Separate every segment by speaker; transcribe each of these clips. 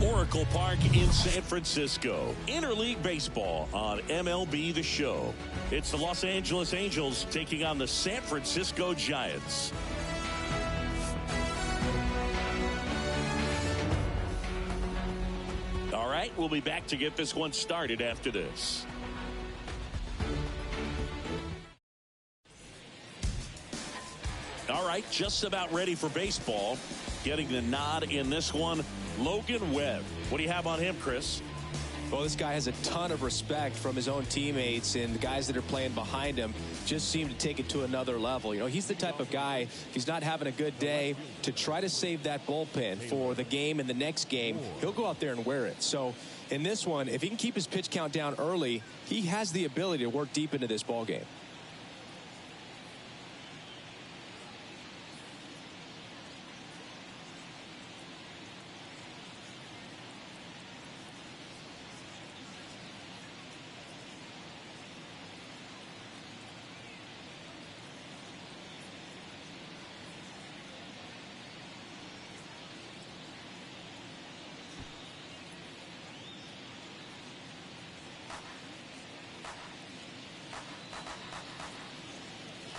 Speaker 1: Oracle Park in San Francisco. Interleague Baseball on MLB The Show. It's the Los Angeles Angels taking on the San Francisco Giants. All right, we'll be back to get this one started after this. All right, just about ready for baseball. Getting the nod in this one, Logan Webb. What do you have on him, Chris?
Speaker 2: Well, this guy has a ton of respect from his own teammates, and the guys that are playing behind him just seem to take it to another level. You know, he's the type of guy, if he's not having a good day, to try to save that bullpen for the game and the next game, he'll go out there and wear it. So in this one, if he can keep his pitch count down early, he has the ability to work deep into this ball game.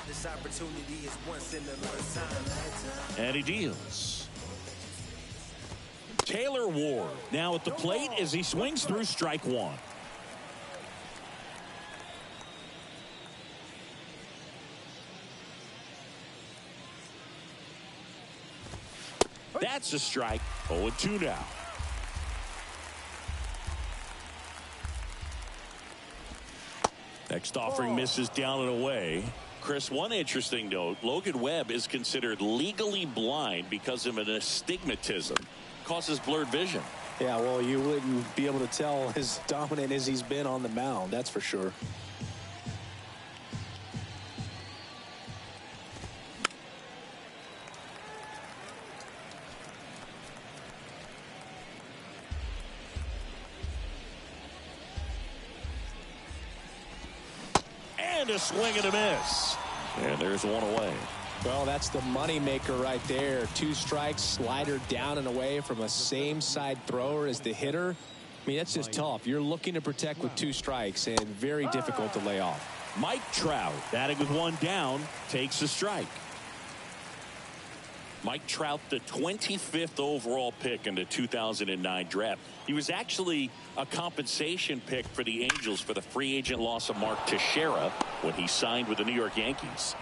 Speaker 3: This opportunity is once in a lifetime.
Speaker 1: And he deals. Taylor Ward now at the plate as he swings through strike one. That's a strike. 0-2 now. Next offering misses down and away. Chris, one interesting note, Logan Webb is considered legally blind because of an astigmatism. Causes blurred vision.
Speaker 4: Yeah, well, you wouldn't be able to tell as dominant as he's been on the mound, that's for sure.
Speaker 1: And a swing and a miss. And there's one away.
Speaker 2: Well, that's the money maker right there. 2 strikes, slider down and away from a same side thrower as the hitter. I mean, that's just tough. You're looking to protect with 2 strikes and very difficult to lay off.
Speaker 1: Mike Trout batting with 1 down takes a strike. Mike Trout, the 25th overall pick in the 2009 draft. He was actually a compensation pick for the Angels for the free agent loss of Mark Teixeira when he signed with the New York Yankees.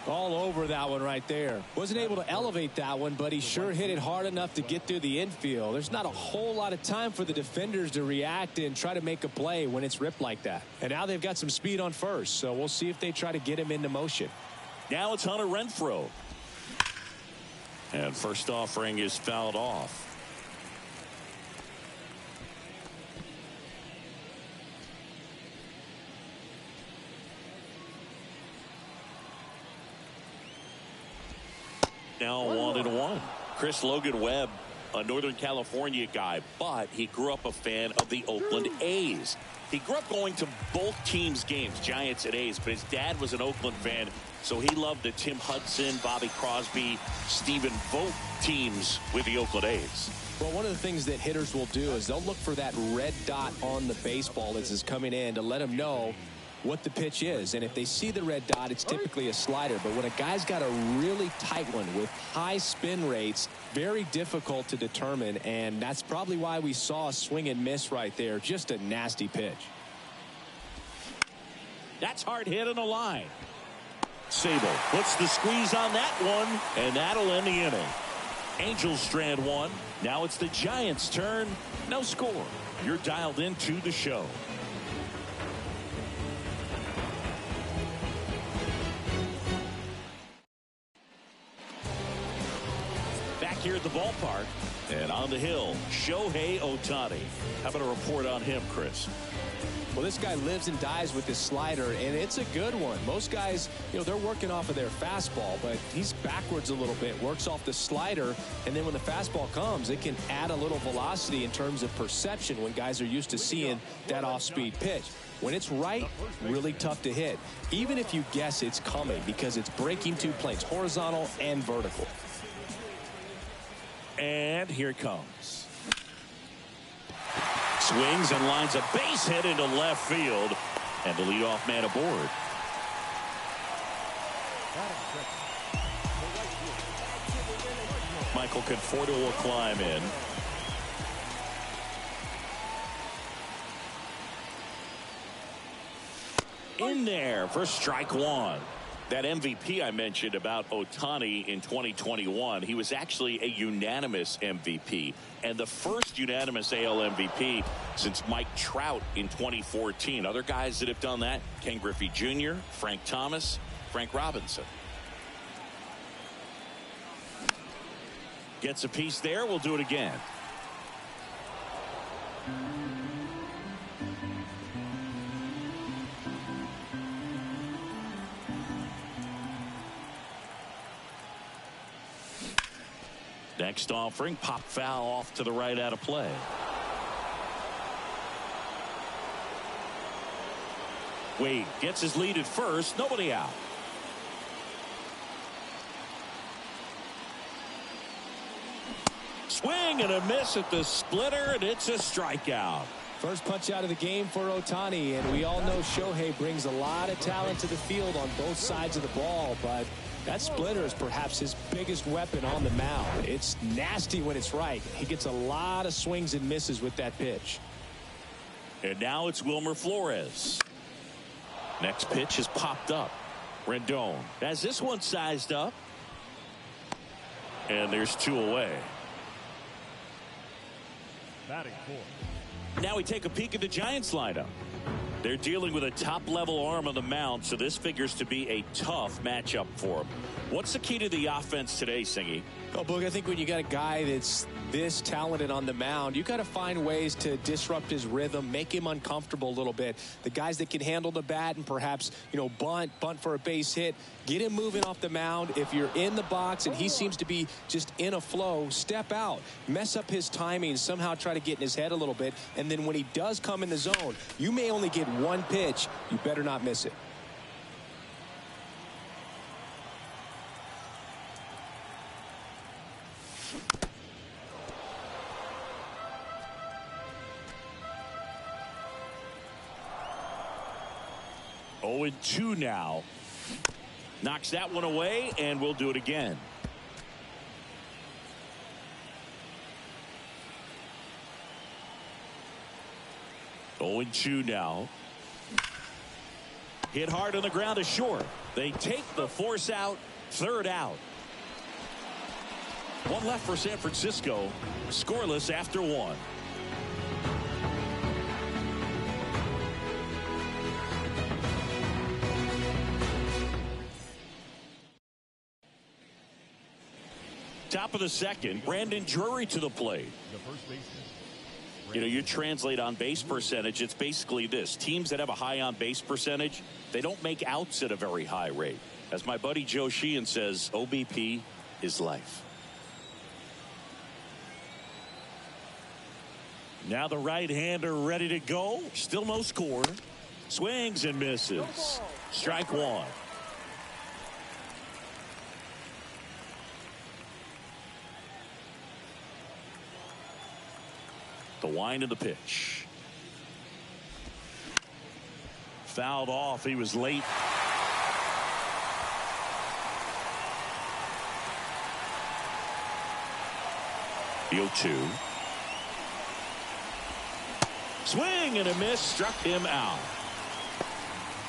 Speaker 2: All over that one right there. Wasn't able to elevate that one, but he sure hit it hard enough to get through the infield. There's not a whole lot of time for the defenders to react and try to make a play when it's ripped like that. And now they've got some speed on first, so we'll see if they try to get him into motion.
Speaker 1: Now it's Hunter Renfroe. And first offering is fouled off. Now 1-1. Chris, Logan Webb, a Northern California guy, but he grew up a fan of the Oakland A's. He grew up going to both teams' games, Giants and A's, but his dad was an Oakland fan, so he loved the Tim Hudson, Bobby Crosby, Stephen Vogt teams with the Oakland A's.
Speaker 2: Well, one of the things that hitters will do is they'll look for that red dot on the baseball as it's coming in to let them know what the pitch is. And if they see the red dot, it's typically a slider. But when a guy's got a really tight one with high spin rates, very difficult to determine. And that's probably why we saw a swing and miss right there. Just a nasty pitch.
Speaker 1: That's hard hit on the line. Sable puts the squeeze on that one, and that'll end the inning. Angels strand 1. Now it's the Giants' turn. No score. You're dialed into the show. Back here at the ballpark and on the hill, Shohei Ohtani. How about a report on him, Chris?
Speaker 2: Well, this guy lives and dies with his slider, and it's a good one. Most guys, you know, they're working off of their fastball, but he's backwards a little bit, works off the slider, and then when the fastball comes, it can add a little velocity in terms of perception when guys are used to seeing that off-speed pitch. When it's right, really tough to hit, even if you guess it's coming because it's breaking 2 planes, horizontal and vertical.
Speaker 1: And here it comes. Swings and lines a base hit into left field. And the leadoff man aboard. Michael Conforto will climb in. In there for strike one. That MVP I mentioned about Ohtani in 2021, he was actually a unanimous MVP and the first unanimous AL MVP since Mike Trout in 2014. Other guys that have done that: Ken Griffey Jr., Frank Thomas, Frank Robinson. Gets a piece there. We'll do it again. Next offering, pop foul off to the right, out of play. Wade gets his lead at first, nobody out. Swing and a miss at the splitter, and it's a strikeout.
Speaker 2: First punch out of the game for Ohtani, and we all know Shohei brings a lot of talent to the field on both sides of the ball, but that splitter is perhaps his biggest weapon on the mound. It's nasty when it's right. He gets a lot of swings and misses with that pitch.
Speaker 1: And now it's Wilmer Flores. Next pitch has popped up. Rendon has this one sized up. And there's two away.
Speaker 5: Batting fourth.
Speaker 1: Now we take a peek at the Giants lineup. They're dealing with a top-level arm on the mound, so this figures to be a tough matchup for them. What's the key to the offense today, Singy?
Speaker 2: Oh, Boog, I think when you got a guy that's this talented on the mound, you got to find ways to disrupt his rhythm, make him uncomfortable a little bit. The guys that can handle the bat and perhaps, bunt for a base hit, get him moving off the mound. If you're in the box and he seems to be just in a flow, step out, mess up his timing, somehow try to get in his head a little bit. And then when he does come in the zone, you may only get one pitch. You better not miss it.
Speaker 1: Oh, 0-2 now. Knocks that one away, and we'll do it again. Oh, 0-2 now. Hit hard on the ground to short. They take the force out. Third out. One left for San Francisco. Scoreless after one. Top of the second, Brandon Drury to the plate. You translate on base percentage, it's basically this. Teams that have a high on base percentage, they don't make outs at a very high rate. As my buddy Joe Sheehan says, OBP is life. Now the right-hander ready to go. Still no score. Swings and misses. Strike one. The wind of the pitch. Fouled off. He was late. The 0-2. Swing and a miss. Struck him out.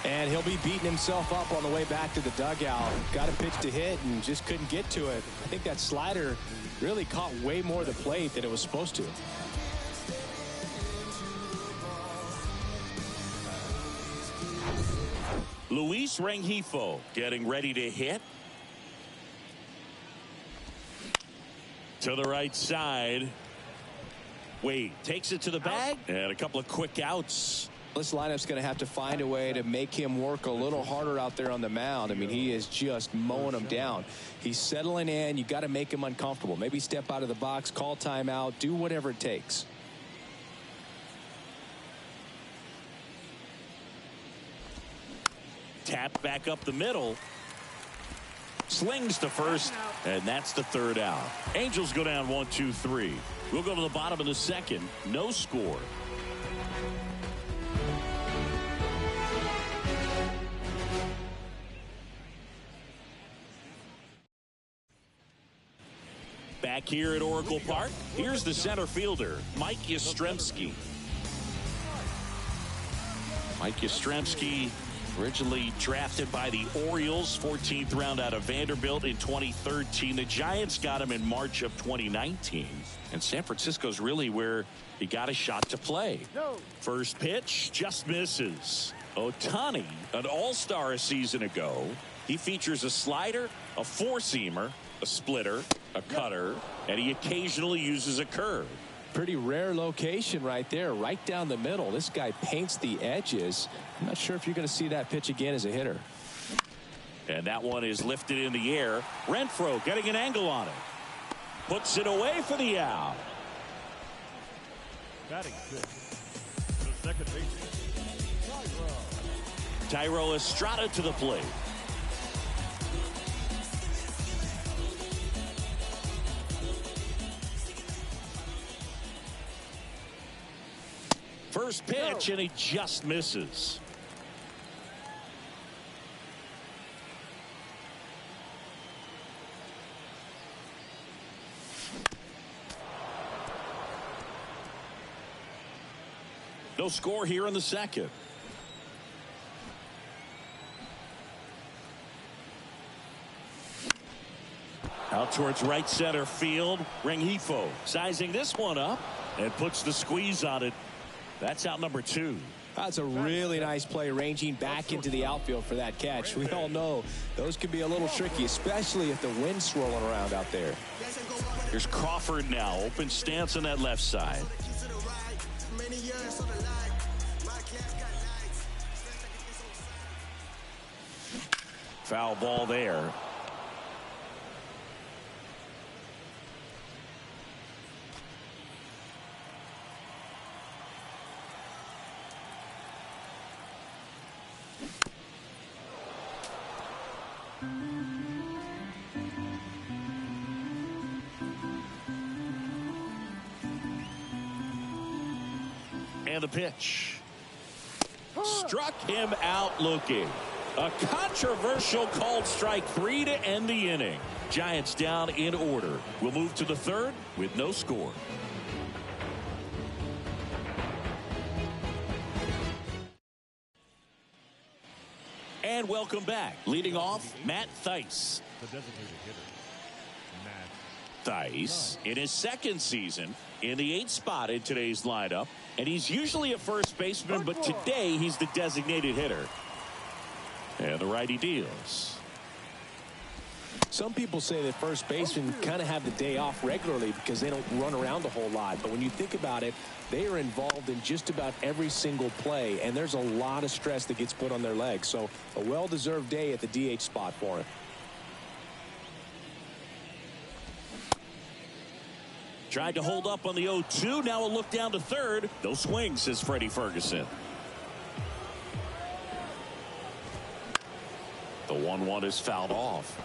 Speaker 2: And he'll be beating himself up on the way back to the dugout. Got a pitch to hit and just couldn't get to it. I think that slider really caught way more of the plate than it was supposed to.
Speaker 1: Luis Rengifo getting ready to hit. To the right side. Wade takes it to the bag. And a couple of quick outs.
Speaker 2: This lineup's going to have to find a way to make him work a little harder out there on the mound. I mean, he is just mowing them down. He's settling in. You got to make him uncomfortable. Maybe step out of the box, call timeout, do whatever it takes.
Speaker 1: Tap back up the middle. Slings to first, and that's the third out. Angels go down 1-2-3. We'll go to the bottom of the second. No score. Back here at Oracle Park, here's the center fielder, Mike Yastrzemski. Mike Yastrzemski, originally drafted by the Orioles, 14th round out of Vanderbilt in 2013. The Giants got him in March of 2019. And San Francisco's really where he got a shot to play. First pitch just misses. Ohtani, an all-star a season ago. He features a slider, a four-seamer, a splitter, a cutter, and he occasionally uses a curve.
Speaker 2: Pretty rare location right there, right down the middle. This guy paints the edges. I'm not sure if you're going to see that pitch again as a hitter.
Speaker 1: And that one is lifted in the air. Renfroe getting an angle on it. Puts it away for the out.
Speaker 5: Batting fifth, the second baseman,
Speaker 1: Thairo Estrada to the plate. First pitch, and he just misses. No score here in the second. Out towards right center field. Rengifo sizing this one up and puts the squeeze on it. That's out number 2.
Speaker 2: That's a really nice play, ranging back into the outfield for that catch. We all know those can be a little tricky, especially if the wind's swirling around out there.
Speaker 1: Here's Crawford now. Open stance on that left side. Foul ball there. And the pitch. Struck him out looking. A controversial called strike 3 to end the inning. Giants down in order. We'll move to the third with no score. And welcome back. Leading off, Matt Thaiss.
Speaker 5: the designated hitter, Matt
Speaker 1: Thaiss in his second season in the 8th spot in today's lineup. And he's usually a first baseman, but today he's the designated hitter. And the righty deals.
Speaker 2: Some people say that first basemen kind of have the day off regularly because they don't run around a whole lot. But when you think about it, they are involved in just about every single play, and there's a lot of stress that gets put on their legs. So a well-deserved day at the DH spot for him.
Speaker 1: Tried to hold up on the 0-2. Now a look down to third. No swing, says Freddie Ferguson. The 1-1 is fouled off.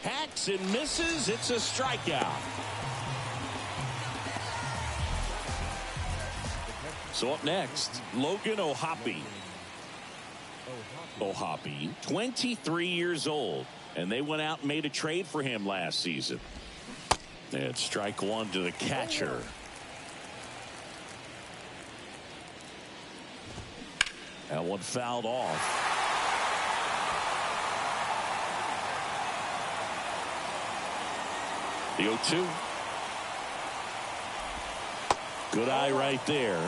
Speaker 1: Hacks and misses. It's a strikeout. So up next, Logan O'Hoppe. O'Hoppe, 23 years old, and they went out and made a trade for him last season. And strike one to the catcher. That one fouled off. The 0-2. Good eye right there.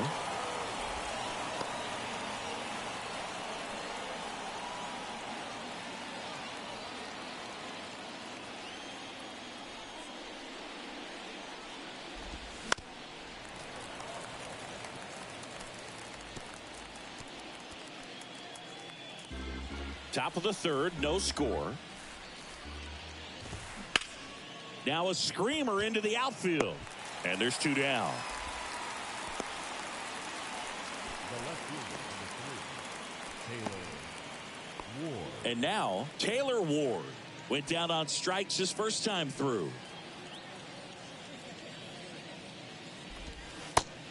Speaker 1: Top of the third, no score. Now a screamer into the outfield. And there's two down.
Speaker 5: the left fielder, number 3.
Speaker 1: And now Taylor Ward went down on strikes his first time through.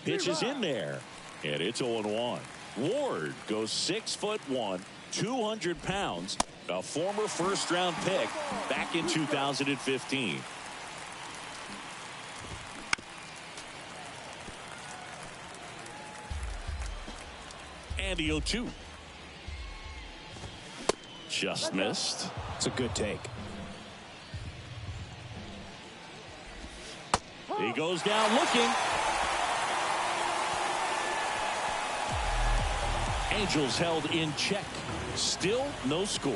Speaker 1: Pitch is in there, and it's 0-1. Ward goes 6'1", 200 pounds, a former first-round pick back in 2015. And the 0-2. Just missed.
Speaker 4: It's a good take.
Speaker 1: He goes down looking. Angels held in check. Still no score.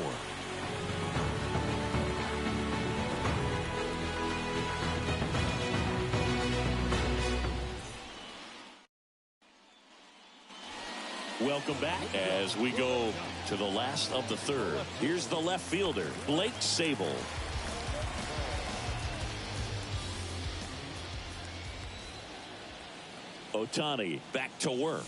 Speaker 1: Welcome back as we go to the last of the third. Here's the left fielder, Blake Sable. Ohtani back to work.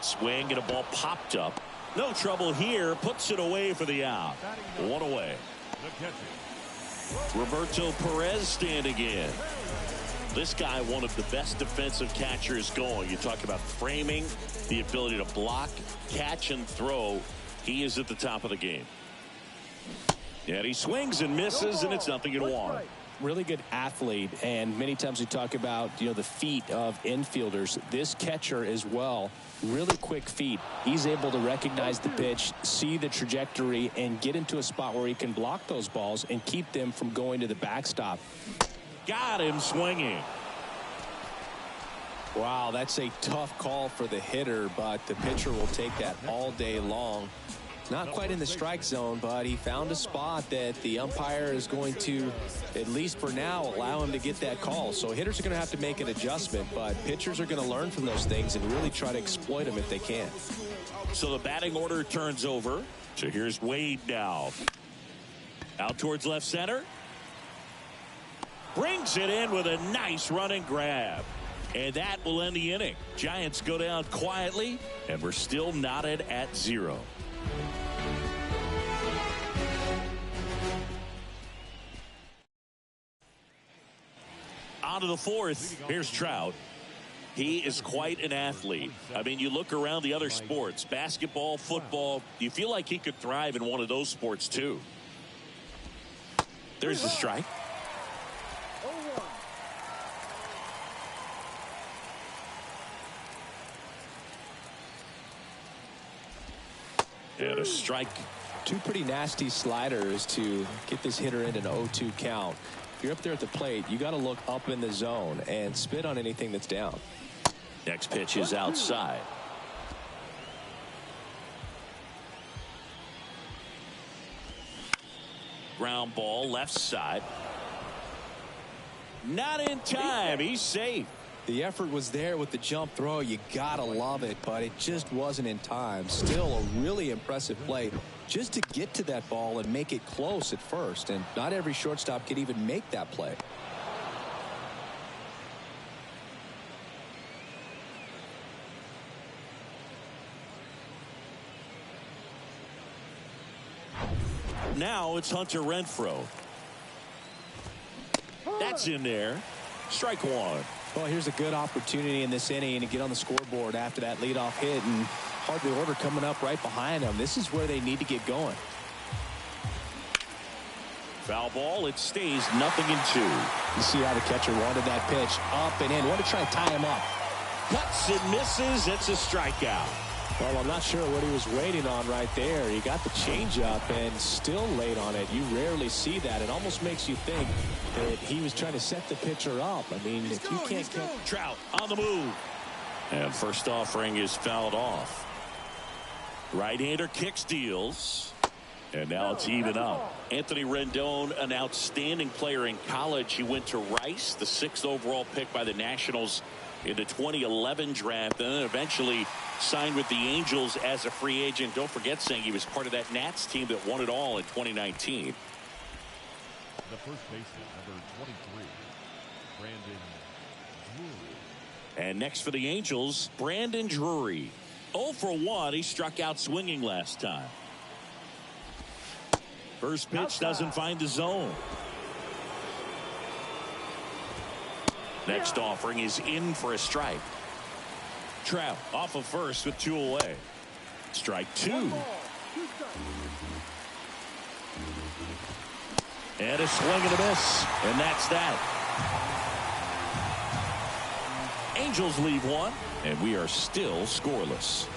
Speaker 1: Swing and a ball popped up. No trouble here. Puts it away for the out. One away. Roberto Perez standing in. This guy, one of the best defensive catchers going. You talk about framing, the ability to block, catch, and throw. He is at the top of the game. And he swings and misses, and it's 0-1.
Speaker 4: Really good athlete, and many times we talk about, the feet of infielders. This catcher as well, really quick feet. He's able to recognize the pitch, see the trajectory, and get into a spot where he can block those balls and keep them from going to the backstop.
Speaker 1: Got him swinging.
Speaker 4: Wow, that's a tough call for the hitter, but the pitcher will take that all day long. Not quite in the strike zone, but he found a spot that the umpire is going to, at least for now, allow him to get that call. So hitters are going to have to make an adjustment, but pitchers are going to learn from those things and really try to exploit them if they can.
Speaker 1: So the batting order turns over. So here's Wade now. Out towards left center. Brings it in with a nice running grab. And that will end the inning. Giants go down quietly, and we're still knotted at 0. On to the fourth. Here's Trout. He is quite an athlete. I mean, you look around the other sports, basketball, football, you feel like he could thrive in one of those sports too. There's the strike. And a strike.
Speaker 4: Two pretty nasty sliders to get this hitter in an 0-2 count. If you're up there at the plate, you got to look up in the zone and spit on anything that's down.
Speaker 1: Next pitch is outside. Ground ball left side. Not in time. He's safe.
Speaker 2: The effort was there with the jump throw. You gotta love it, but it just wasn't in time. Still a really impressive play just to get to that ball and make it close at first, and not every shortstop can even make that play.
Speaker 1: Now it's Hunter Renfroe. That's in there. Strike one.
Speaker 4: Well, here's a good opportunity in this inning to get on the scoreboard after that leadoff hit, and hardly order coming up right behind them. This is where they need to get going.
Speaker 1: Foul ball. It stays 0-2.
Speaker 4: You see how the catcher wanted that pitch up and in. Want to try to tie him up.
Speaker 1: Cuts and misses. It's a strikeout.
Speaker 4: Well, I'm not sure what he was waiting on right there. He got the changeup and still late on it. You rarely see that. It almost makes you think that he was trying to set the pitcher up. I mean, if you can't catch
Speaker 1: Trout on the move. And first offering is fouled off. Right-hander kick steals. And now it's even up. Anthony Rendon, an outstanding player in college. He went to Rice, the 6th overall pick by the Nationals in the 2011 draft, and then eventually signed with the Angels as a free agent. Don't forget, saying he was part of that Nats team that won it all in 2019.
Speaker 5: The first baseman, number 23, Brandon Drury.
Speaker 1: And next for the Angels, Brandon Drury. 0 for 1. He struck out swinging last time. First pitch doesn't find the zone. Next offering is in for a strike. Trout off of first with 2 away. Strike 2. And a swing and a miss. And that's that. Angels leave 1, and we are still scoreless.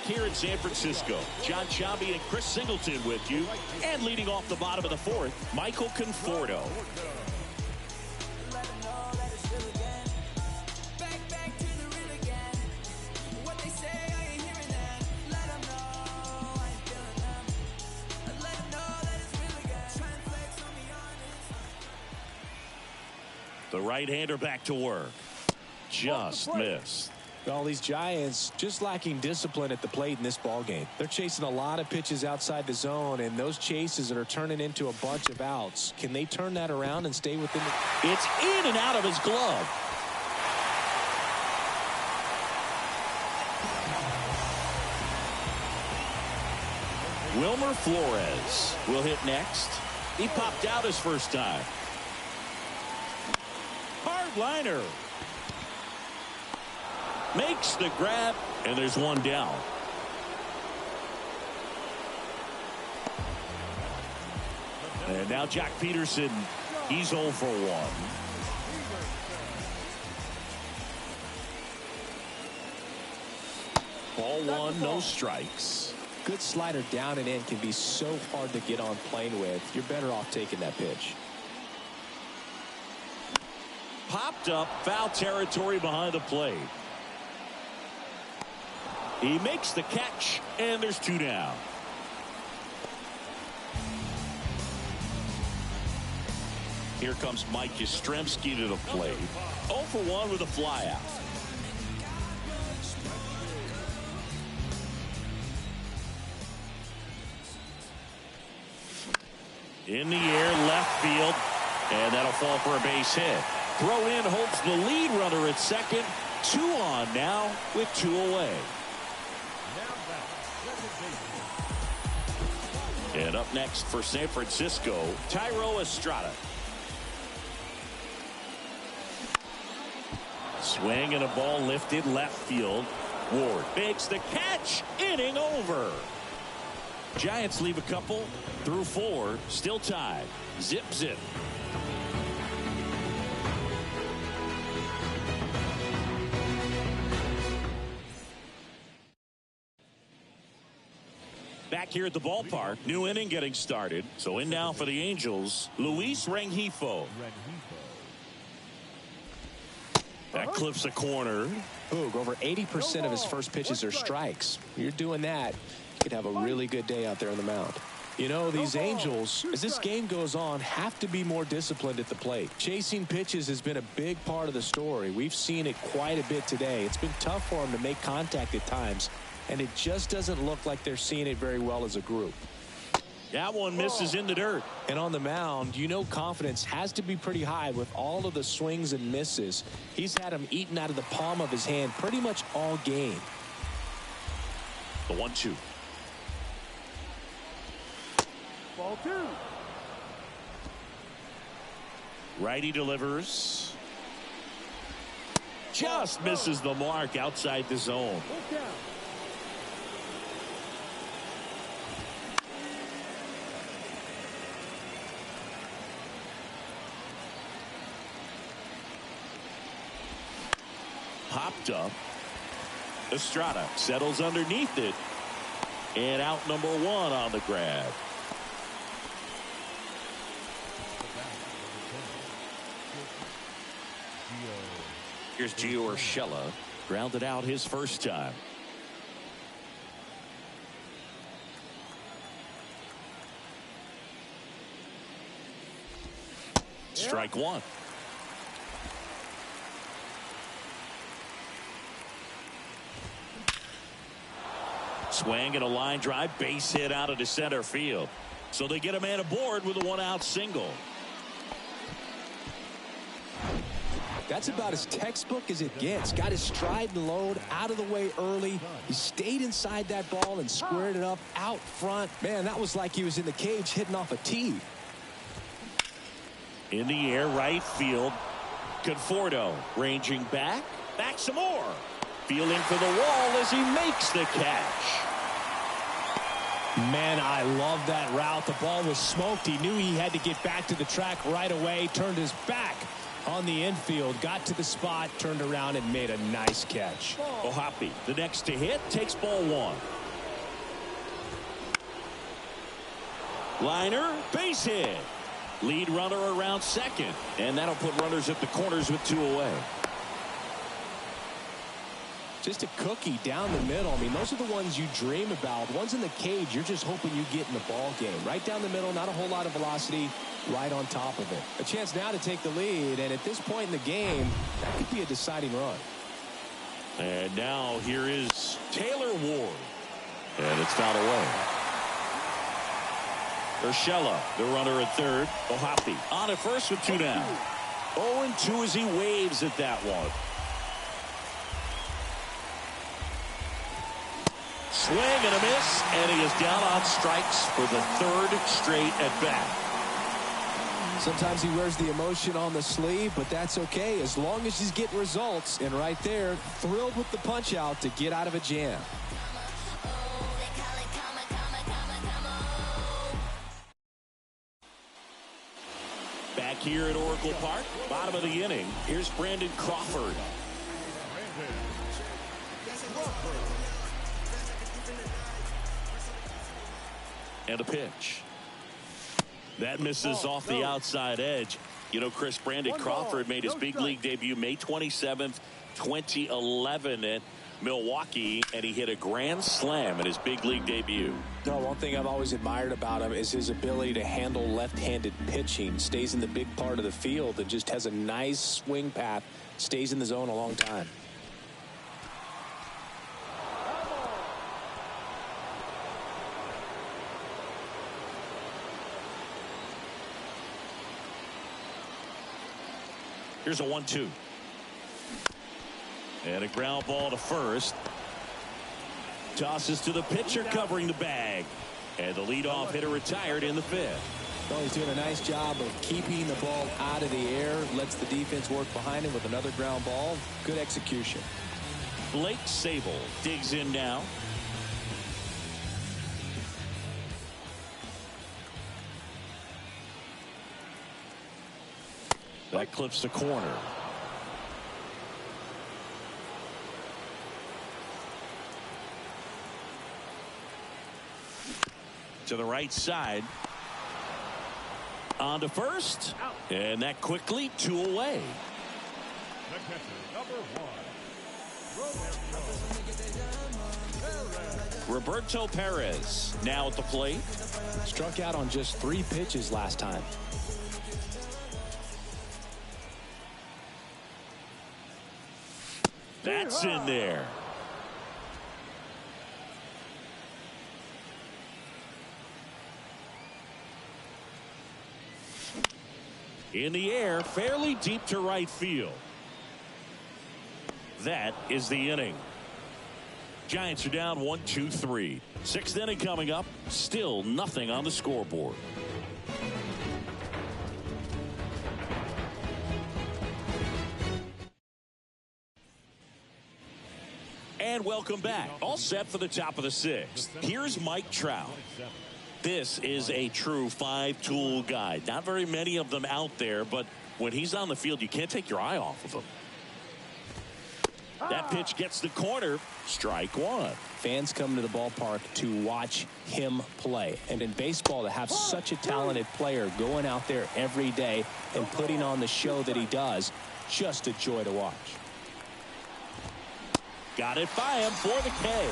Speaker 1: Here in San Francisco, John Sciambi and Chris Singleton with you, and leading off the bottom of the 4th, Michael Conforto. The right-hander back to work. Just missed.
Speaker 2: Well, these Giants just lacking discipline at the plate in this ball game. They're chasing a lot of pitches outside the zone, and those chases are turning into a bunch of outs. Can they turn that around and stay within the...
Speaker 1: It's in and out of his glove. Wilmer Flores will hit next. He popped out his first time. Hard liner. Makes the grab, and there's 1 down. And now Jack Peterson, he's 0 for 1. Ball 1, no strikes.
Speaker 2: Good slider down and in can be so hard to get on plane with. You're better off taking that pitch.
Speaker 1: Popped up, foul territory behind the plate. He makes the catch, and there's 2 down. Here comes Mike Yastrzemski to the plate. 0 for 1 with a flyout. In the air, left field, and that'll fall for a base hit. Throw in holds the lead runner at second. 2 on now with 2 away. And up next for San Francisco, Thairo Estrada. Swing and a ball lifted left field. Ward makes the catch. Inning over. Giants leave a couple through 4. Still tied. Zip, zip. Back here at the ballpark, new inning getting started. So in now for the Angels, Luis Rengifo. That clips a corner.
Speaker 2: Boog, over 80% of his first pitches are strikes. You're doing that, you could have a really good day out there on the mound. You know, these Angels, as this game goes on, have to be more disciplined at the plate. Chasing pitches has been a big part of the story. We've seen it quite a bit today. It's been tough for them to make contact at times, and it just doesn't look like they're seeing it very well as a group.
Speaker 1: That one misses in the dirt.
Speaker 2: And on the mound, you know, confidence has to be pretty high with all of the swings and misses. He's had them eaten out of the palm of his hand pretty much all game.
Speaker 1: The 1-2.
Speaker 5: Ball 2.
Speaker 1: Righty delivers. Just misses the mark outside the zone. Popped up. Estrada settles underneath it. And out number 1 on the grab. Here's Gio Urshela. Grounded out his first time. Strike 1. Swing and a line drive, base hit out of the center field. So they get a man aboard with a 1-out single.
Speaker 2: That's about as textbook as it gets. Got his stride and load out of the way early. He stayed inside that ball and squared it up out front. Man, that was like he was in the cage hitting off a tee.
Speaker 1: In the air, right field. Conforto ranging back. Back some more. Feeling for the wall as he makes the catch.
Speaker 4: Man, I love that route. The ball was smoked. He knew he had to get back to the track right away. Turned his back on the infield. Got to the spot. Turned around and made a nice catch.
Speaker 1: Ohapi, the next to hit, takes ball one. Liner, base hit. Lead runner around second. And that'll put runners at the corners with 2 away.
Speaker 2: Just a cookie down the middle. I mean, those are the ones you dream about. Ones in the cage, you're just hoping you get in the ball game. Right down the middle, not a whole lot of velocity, right on top of it. A chance now to take the lead, and at this point in the game, that could be a deciding run.
Speaker 1: And now here is Taylor Ward. And it's fouled away. Urshela, the runner at third. Ohapi on at first with 2 down. 0-2 as he waves at that one. Swing and a miss, and he is down on strikes for the 3rd straight at bat.
Speaker 2: Sometimes he wears the emotion on the sleeve, but that's okay as long as he's getting results. And right there, thrilled with the punch out to get out of a jam.
Speaker 1: Back here at Oracle Park, bottom of the inning, here's Brandon Crawford. And a pitch. That misses off the outside edge. You know, Chris, Brandon Crawford made his big league debut May 27th, 2011 at Milwaukee, and he hit a grand slam in his big league debut.
Speaker 2: No, one thing I've always admired about him is his ability to handle left-handed pitching. Stays in the big part of the field and just has a nice swing path. Stays in the zone a long time.
Speaker 1: Here's a 1-2. And a ground ball to first. Tosses to the pitcher covering the bag. And the leadoff hitter retired in the 5th.
Speaker 2: Well, he's doing a nice job of keeping the ball out of the air. Lets the defense work behind him with another ground ball. Good execution.
Speaker 1: Blake Sable digs in now. That clips the corner. To the right side. On to first. And that quickly 2 away. Roberto Perez now at the plate.
Speaker 2: Struck out on just 3 pitches last time.
Speaker 1: That's in there. In the air, fairly deep to right field. That is the inning. Giants are down 1-2-3. 6th inning coming up. Still nothing on the scoreboard. And welcome back. All set for the top of the 6th. Here's Mike Trout. This is a true 5-tool guy. Not very many of them out there, but when he's on the field, you can't take your eye off of him. That pitch gets the corner. Strike 1.
Speaker 2: Fans come to the ballpark to watch him play. And in baseball, to have such a talented player going out there every day and putting on the show that he does, just a joy to watch.
Speaker 1: Got it by him for the K.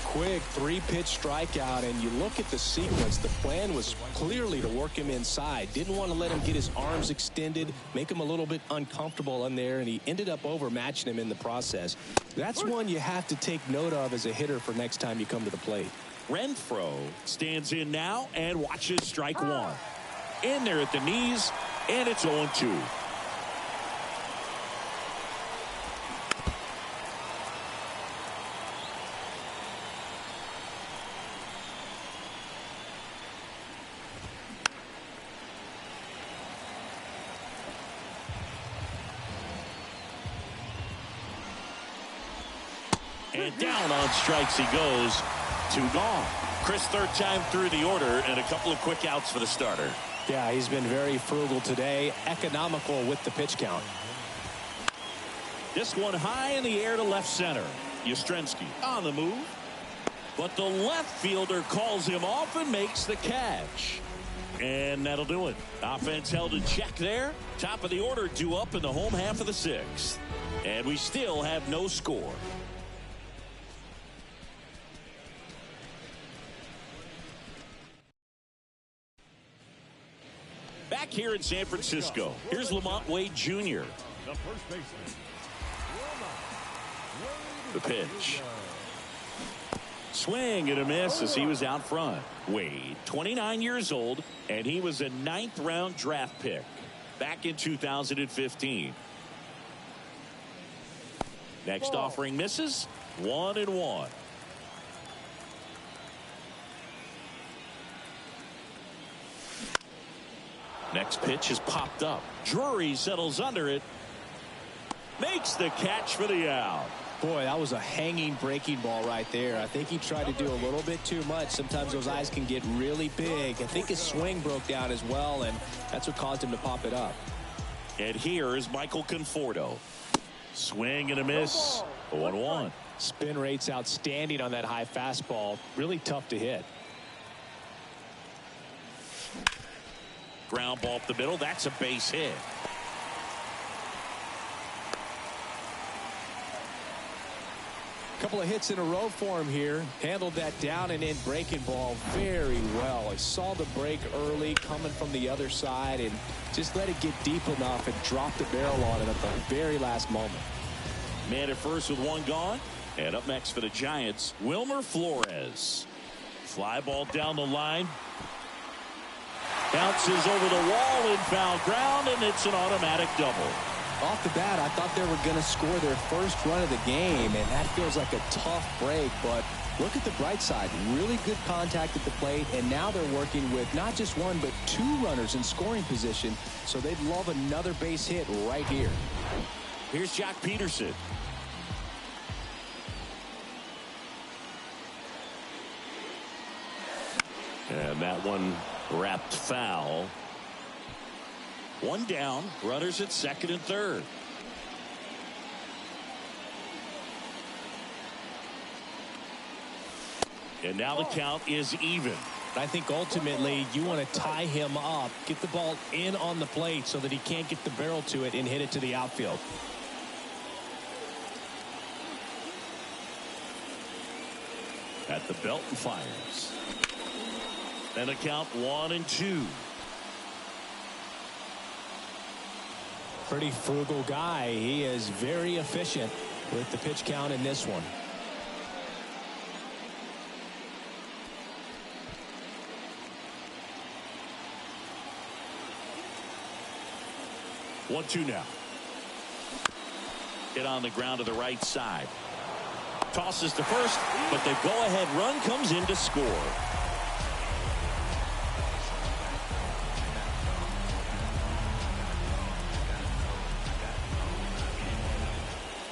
Speaker 2: Quick 3-pitch strikeout, and you look at the sequence. The plan was clearly to work him inside. Didn't want to let him get his arms extended, make him a little bit uncomfortable in there, and he ended up overmatching him in the process. That's one you have to take note of as a hitter for next time you come to the plate.
Speaker 1: Renfroe stands in now and watches strike 1. In there at the knees, and it's 0-2. And down on strikes he goes. 2 gone. Chris, third time through the order, and a couple of quick outs for the starter.
Speaker 2: Yeah, he's been very frugal today, economical with the pitch count.
Speaker 1: This one high in the air to left center. Yastrzemski on the move, but the left fielder calls him off and makes the catch. And that'll do it. Offense held in check there. Top of the order due up in the home half of the 6th. And we still have no score. Back here in San Francisco, here's Lamont Wade Jr.
Speaker 5: The first baseman.
Speaker 1: The pitch. Swing and a miss as he was out front. Wade, 29 years old, and he was a 9th-round draft pick back in 2015. Next offering misses. 1-1. Next pitch is popped up. Drury settles under it. Makes the catch for the out.
Speaker 2: Boy, that was a hanging breaking ball right there. I think he tried to do a little bit too much. Sometimes those eyes can get really big. I think his swing broke down as well, and that's what caused him to pop it up.
Speaker 1: And here is Michael Conforto. Swing and a miss. 1-1.
Speaker 2: Spin rate's outstanding on that high fastball. Really tough to hit.
Speaker 1: Ground ball up the middle. That's a base hit.
Speaker 2: Couple of hits in a row for him here. Handled that down and in breaking ball very well. I saw the break early coming from the other side and just let it get deep enough and drop the barrel on it at the very last moment.
Speaker 1: Man at first with 1 gone. And up next for the Giants, Wilmer Flores. Fly ball down the line. Bounces over the wall in foul ground, and it's an automatic double.
Speaker 2: Off the bat, I thought they were going to score their first run of the game, and that feels like a tough break. But look at the bright side. Really good contact at the plate, and now they're working with not just 1, but 2 runners in scoring position, so they'd love another base hit right here.
Speaker 1: Here's Jock Peterson. And that one wrapped foul. 1 down, runners at second and third. And now the count is even.
Speaker 2: I think ultimately you want to tie him up, get the ball in on the plate so that he can't get the barrel to it and hit it to the outfield.
Speaker 1: At the belt and fires. And a count 1-2.
Speaker 2: Pretty frugal guy. He is very efficient with the pitch count in this one.
Speaker 1: One, 2 now. Hit on the ground to the right side. Tosses to first, but the go-ahead run comes in to score.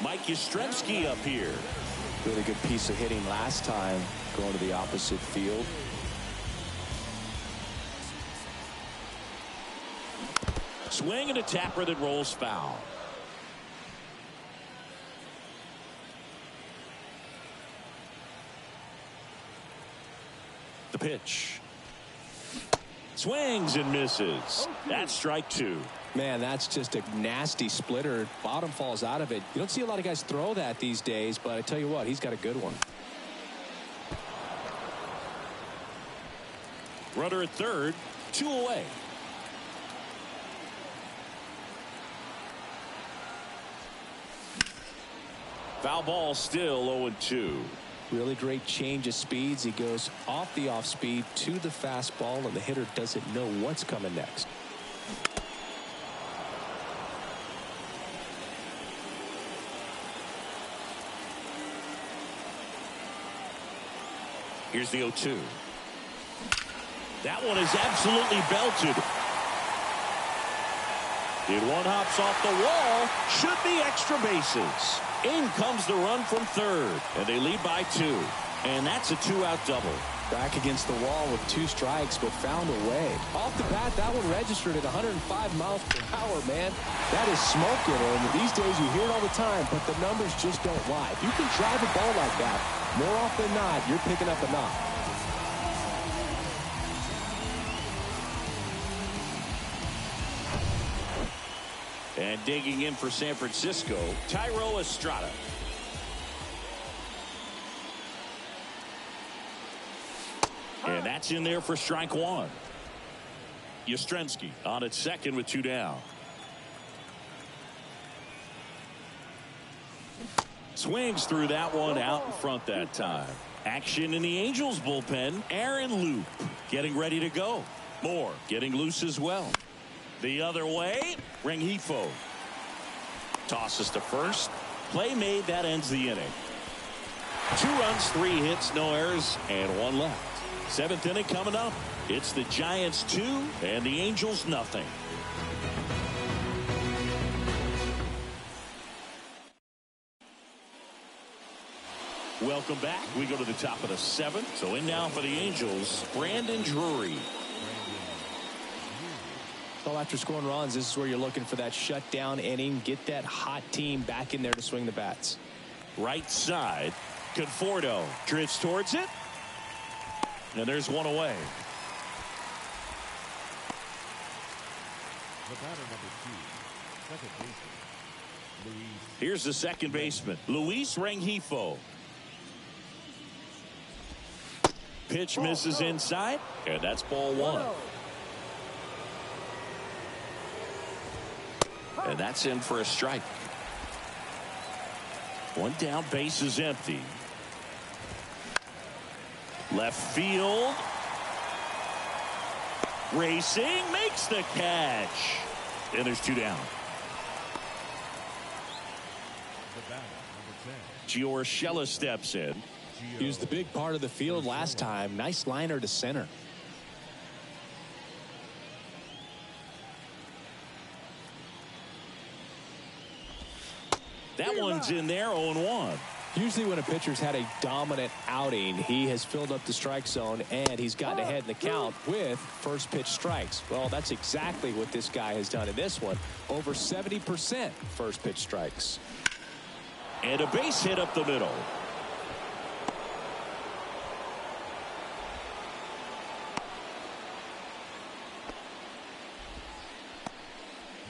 Speaker 1: Mike Yastrzemski up here.
Speaker 2: Really good piece of hitting last time, going to the opposite field.
Speaker 1: Swing and a tapper that rolls foul. The pitch. Swings and misses. That's strike 2.
Speaker 2: Man, that's just a nasty splitter. Bottom falls out of it. You don't see a lot of guys throw that these days, but I tell you what, he's got a good one.
Speaker 1: Runner at third, 2 away. Foul ball, still 0-2.
Speaker 2: Really great change of speeds. He goes off the off speed to the fastball, and the hitter doesn't know what's coming next.
Speaker 1: Here's the 0-2. That one is absolutely belted. It one hops off the wall. Should be extra bases. In comes the run from third, and they lead by 2. And that's a 2-out double.
Speaker 2: Back against the wall with 2 strikes, but found a way. Off the bat, that one registered at 105 miles per hour, man. That is smoking, and these days you hear it all the time, but the numbers just don't lie. If you can drive a ball like that, more often than not, you're picking up a knock.
Speaker 1: And digging in for San Francisco, Thairo Estrada. And that's in there for strike 1. Yastrzemski on at second with 2 down. Swings through that one out in front that time. Action in the Angels bullpen. Aaron Loop getting ready to go. Moore getting loose as well. The other way, Rengifo tosses to first. Play made. That ends the inning. 2 runs, 3 hits, no errors, and 1 left. 7th inning coming up. It's the Giants 2 and the Angels nothing. Welcome back. We go to the top of the 7th. So in now for the Angels, Brandon Drury.
Speaker 2: Well, after scoring runs, this is where you're looking for that shutdown inning. Get that hot team back in there to swing the bats.
Speaker 1: Right side. Conforto drifts towards it. And there's one away.
Speaker 5: The batter number 2, second baseman, Luis.
Speaker 1: Here's the second baseman, Luis Rengifo. Pitch misses inside, and that's ball 1. And that's in for a strike. 1 down, base is empty. Left field. Racing, makes the catch. And there's 2 down.
Speaker 5: The batter, number 10.
Speaker 1: Giorgella steps in.
Speaker 2: He was the big part of the field last time. Nice liner to center.
Speaker 1: That one's in there, 0-1.
Speaker 2: Usually when a pitcher's had a dominant outing, he has filled up the strike zone and he's gotten ahead in the count with first pitch strikes. Well, that's exactly what this guy has done in this one. Over 70% first pitch strikes.
Speaker 1: And a base hit up the middle.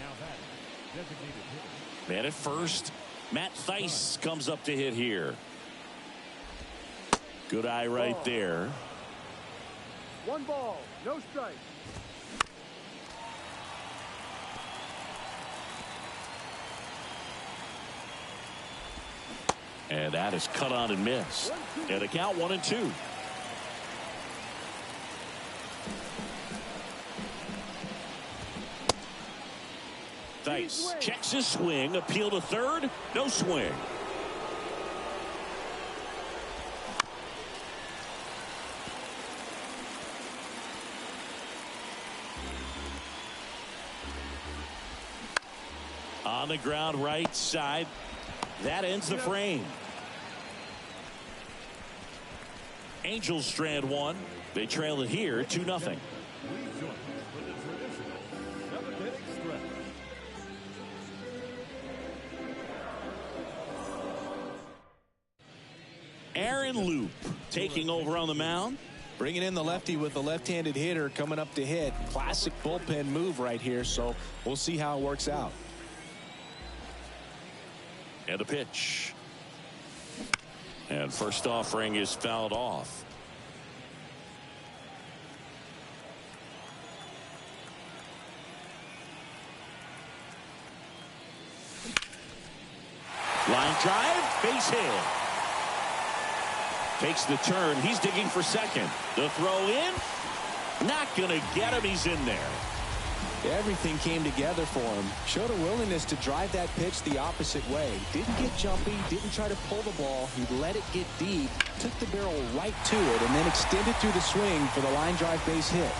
Speaker 5: Now batting, designated hitter.
Speaker 1: Man at first. Matt Theis comes up to hit here. Good eye right there.
Speaker 5: 1 ball, no strike.
Speaker 1: And that is cut on and missed. And a count 1-2. Theis checks his swing. Appeal to third. No swing. On the ground right side. That ends the frame. Angels strand 1. They trail it here 2-0. Aaron Loop taking over on the mound.
Speaker 2: Bringing in the lefty with the left-handed hitter coming up to hit. Classic bullpen move right here, so we'll see how it works out.
Speaker 1: And a pitch. And first offering is fouled off. Line drive, base hit. Takes the turn. He's digging for second. The throw in. Not going to get him. He's in there.
Speaker 2: Everything came together for him. Showed a willingness to drive that pitch the opposite way. Didn't get jumpy. Didn't try to pull the ball. He let it get deep. Took the barrel right to it and then extended through the swing for the line drive base hit.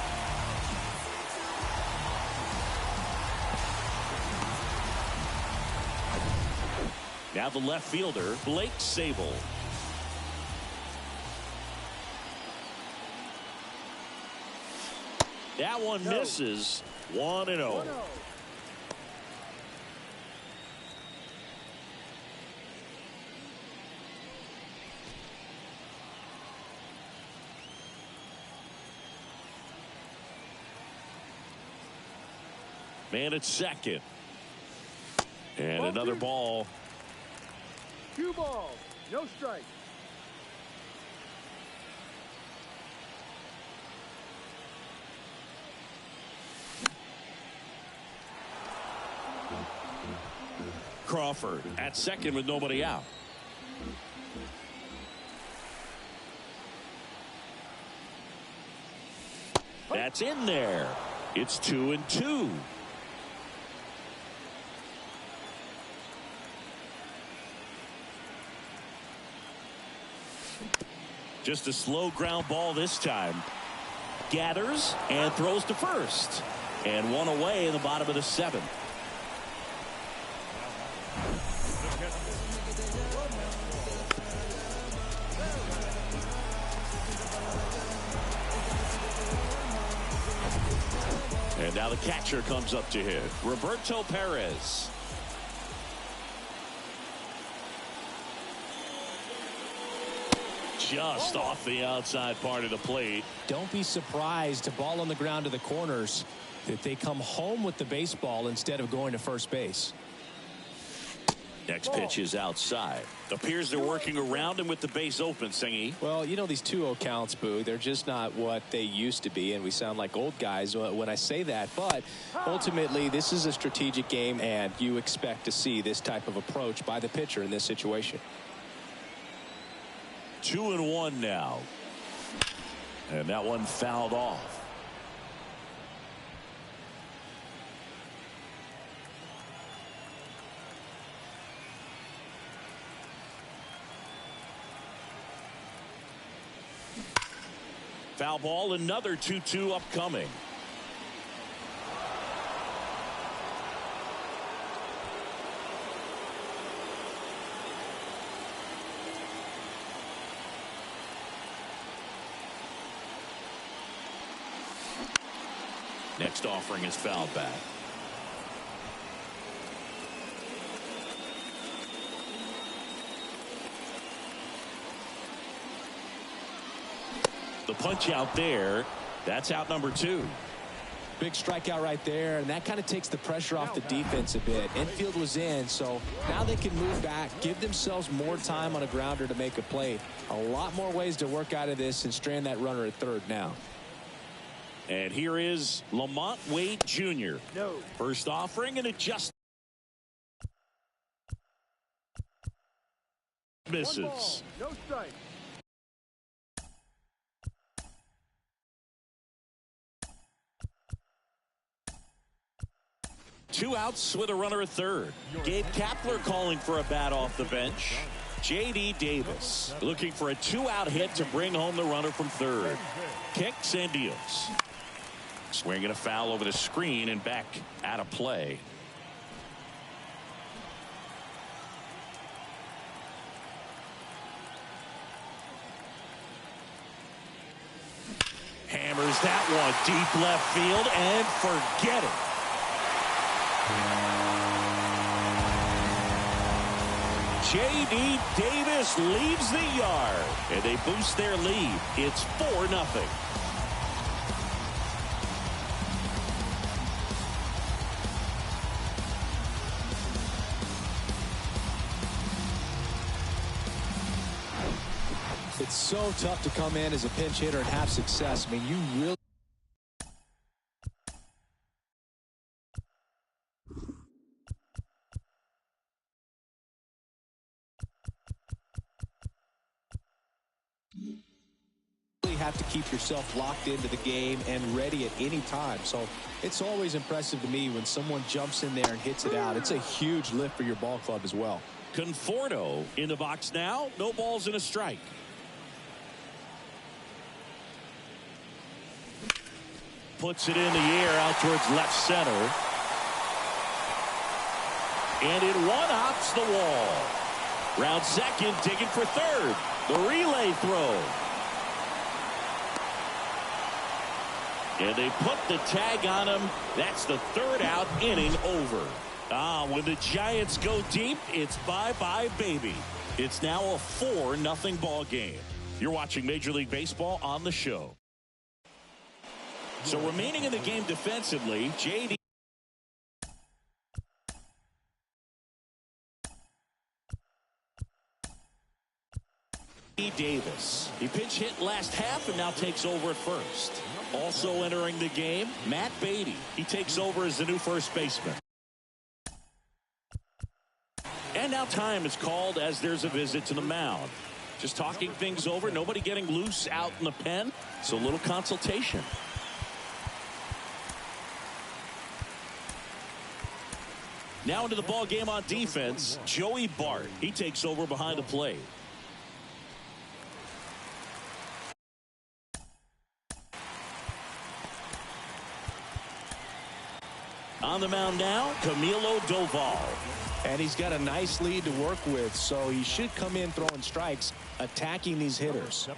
Speaker 1: Now the left fielder, Blake Sable. That one misses. 1-0. Man at second. And another ball.
Speaker 5: 2 balls, no strike.
Speaker 1: Crawford at second with nobody out. That's in there. It's 2-2. Just a slow ground ball this time. Gathers and throws to first. And one away in the bottom of the 7th. And now the catcher comes up to hit. Roberto Perez. Just off the outside part of the plate.
Speaker 2: Don't be surprised, a ball on the ground to the corners, that they come home with the baseball instead of going to first base.
Speaker 1: Next pitch is outside. Appears they're working around him with the base open, Singy.
Speaker 2: Well, you know, these 2-0 counts, Boo, they're just not what they used to be, and we sound like old guys when I say that. But ultimately, this is a strategic game, and you expect to see this type of approach by the pitcher in this situation.
Speaker 1: 2-1 now. And that one fouled off. Foul ball, another 2-2 upcoming. Next offering is fouled back. The punch out there. That's out number 2.
Speaker 2: Big strikeout right there, and that kind of takes the pressure off the defense a bit. Infield was in, so now they can move back, give themselves more time on a grounder to make a play. A lot more ways to work out of this and strand that runner at third now.
Speaker 1: And here is Lamont Wade Jr.
Speaker 5: No.
Speaker 1: First offering, and it just misses.
Speaker 5: 1 ball, no strike.
Speaker 1: Two outs with a runner at third. Gabe Kapler calling for a bat off the bench. J.D. Davis looking for a 2-out hit to bring home the runner from third. Kicks and deals. Swinging a foul over the screen and back out of play. Hammers that one deep left field and forget it. J.D. Davis leaves the yard, and they boost their lead. It's 4-0.
Speaker 2: It's so tough to come in as a pinch hitter and have success. I mean, you really have to keep yourself locked into the game and ready at any time. So it's always impressive to me when someone jumps in there and hits it out. It's a huge lift for your ball club as well.
Speaker 1: Conforto in the box now. No balls and a strike. Puts it in the air out towards left center. And it one-hops the wall. Round second, digging for third. The relay throw. And they put the tag on him. That's the third out, inning over. When the Giants go deep, it's bye-bye, baby. It's now a 4-0 ball game. You're watching Major League Baseball on the show. So remaining in the game defensively, J.D. Davis. He pinch hit last half and now takes over at first. Also entering the game, Matt Beatty. He takes over as the new first baseman. And now time is called as there's a visit to the mound. Just talking things over. Nobody getting loose out in the pen. So a little consultation. Now into the ball game on defense, Joey Bart. He takes over behind the plate. On the mound now, Camilo Doval.
Speaker 2: And he's got a nice lead to work with, so he should come in throwing strikes, attacking these hitters.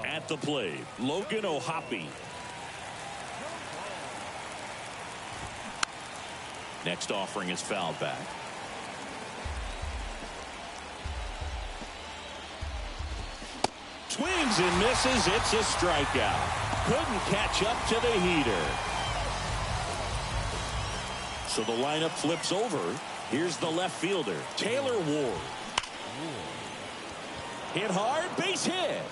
Speaker 1: At the plate, Logan O'Hoppe. Next offering is fouled back. Swings and misses. It's a strikeout. Couldn't catch up to the heater. So the lineup flips over. Here's the left fielder, Taylor Ward. Hit hard, base hit.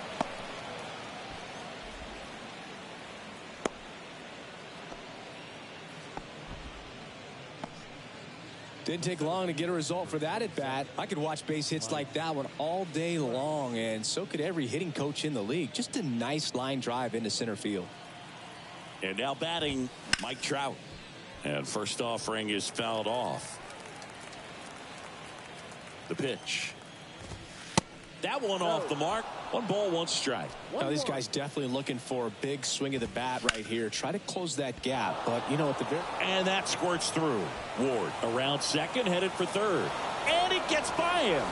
Speaker 2: Didn't take long to get a result for that at bat. I could watch base hits like that one all day long, and so could every hitting coach in the league. Just a nice line drive into center field.
Speaker 1: And now batting, Mike Trout. And first offering is fouled off. The pitch. That one off the mark. 1 ball, 1 strike.
Speaker 2: Now, this guy's definitely looking for a big swing of the bat right here. Try to close that gap, but you know at the very.
Speaker 1: And that squirts through. Ward around second, headed for third. And it gets by him.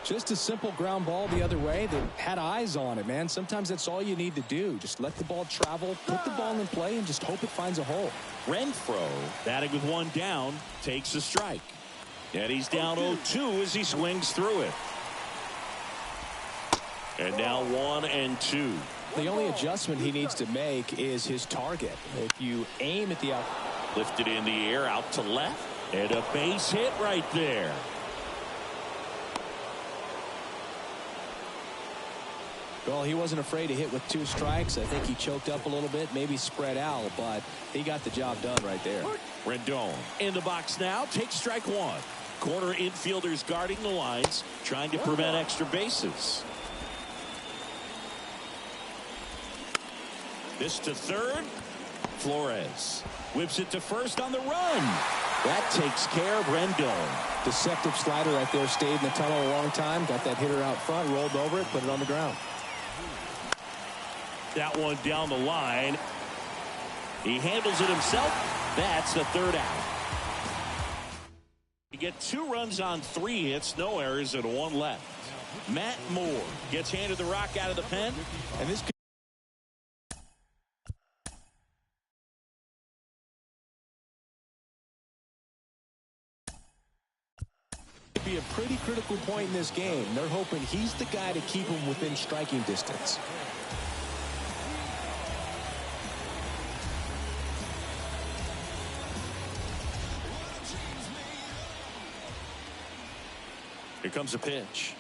Speaker 2: Just a simple ground ball the other way. They had eyes on it, man. Sometimes that's all you need to do. Just let the ball travel, put the ball in play, and just hope it finds a hole.
Speaker 1: Renfroe, batting with 1 down, takes a strike. And he's down 0-2 as he swings through it. And now 1-2.
Speaker 2: The only adjustment he needs to make is his target. If you aim at the out.
Speaker 1: Lifted in the air, out to left. And a base hit right there.
Speaker 2: Well, he wasn't afraid to hit with 2 strikes. I think he choked up a little bit, maybe spread out, but he got the job done right there.
Speaker 1: Rendon in the box now, takes strike 1. Corner infielders guarding the lines, trying to prevent extra bases. This to third. Flores whips it to first on the run. That takes care of Rendon.
Speaker 2: Deceptive slider right there, stayed in the tunnel a long time, got that hitter out front, rolled over it, put it on the ground.
Speaker 1: That one down the line. He handles it himself. That's the third out. You get 2 runs on 3 hits, no errors, and 1 left. Matt Moore gets handed the rock out of the pen.
Speaker 2: And this could be a pretty critical point in this game. They're hoping he's the guy to keep him within striking distance.
Speaker 1: Here comes a pitch.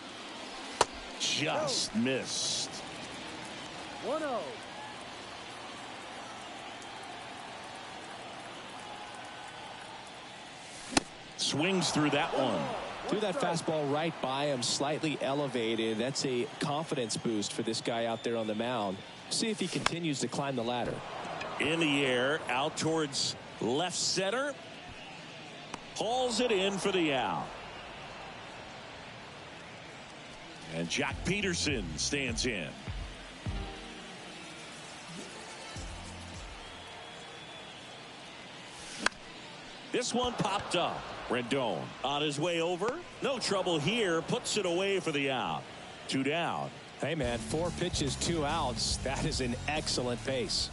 Speaker 1: Just missed.
Speaker 5: 1-0.
Speaker 1: Swings through that one.
Speaker 2: Threw that fastball right by him, slightly elevated. That's a confidence boost for this guy out there on the mound. See if he continues to climb the ladder.
Speaker 1: In the air, out towards left center. Hauls it in for the out. And Jack Peterson stands in. This one popped up. Rendon on his way over. No trouble here. Puts it away for the out. 2 down.
Speaker 2: Hey, man, 4 pitches, 2 outs. That is an excellent pace.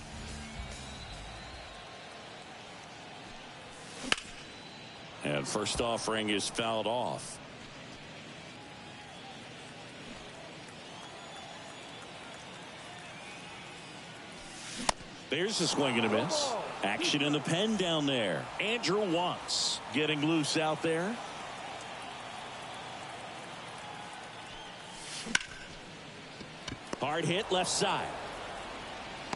Speaker 1: And first offering is fouled off. There's a swing and a miss. Action in the pen down there. Andrew Wantz getting loose out there. Hard hit left side.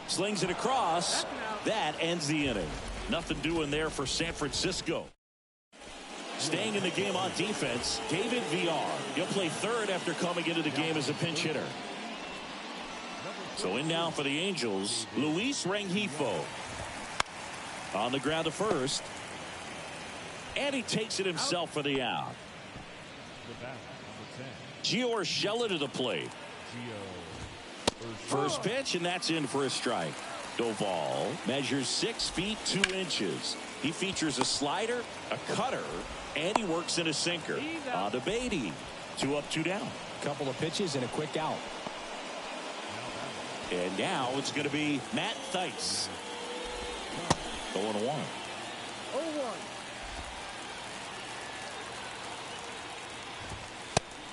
Speaker 1: Slings it across. That ends the inning. Nothing doing there for San Francisco. Staying in the game on defense, David Villar. He'll play third after coming into the game as a pinch hitter. So in now for the Angels, Luis Rengifo. On the ground to first. And he takes it himself for the out. Gio Urshela to the plate. First pitch, and that's in for a strike. Doval measures 6 feet 2 inches. He features a slider, a cutter, and he works in a sinker. On to Beatty. 2 up, 2 down.
Speaker 2: Couple of pitches and a quick out.
Speaker 1: And now it's going to be Matt Thaiss. 0-1.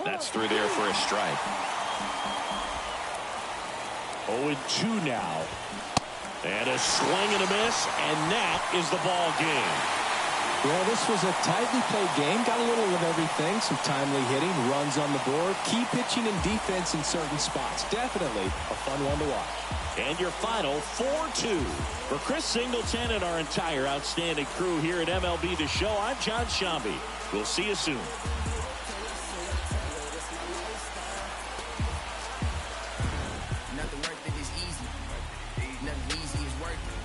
Speaker 1: That's through there for a strike. 0-2 now. And a swing and a miss, and that is the ball game.
Speaker 2: Well, this was a tightly played game. Got a little of everything. Some timely hitting, runs on the board, key pitching and defense in certain spots. Definitely a fun one to watch.
Speaker 1: And your final 4-2. For Chris Singleton and our entire outstanding crew here at MLB The Show, I'm John Shambi. We'll see you soon.
Speaker 3: Nothing worth it is easy. Nothing easy is worth it.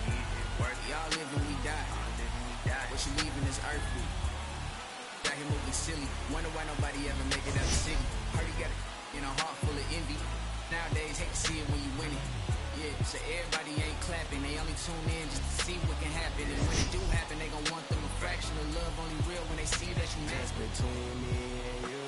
Speaker 3: We all live and we die. What you leaving is earthly. Got him moving silly. Wonder why nobody ever make it out the city. Heard he got a heart full of envy. Nowadays, hate to see it when you win it. Yeah, so everybody ain't clapping. They only tune in just to see what can happen. And when it do happen, they gon' want them a fraction of love. Only real when they see that you mad. Between me and you.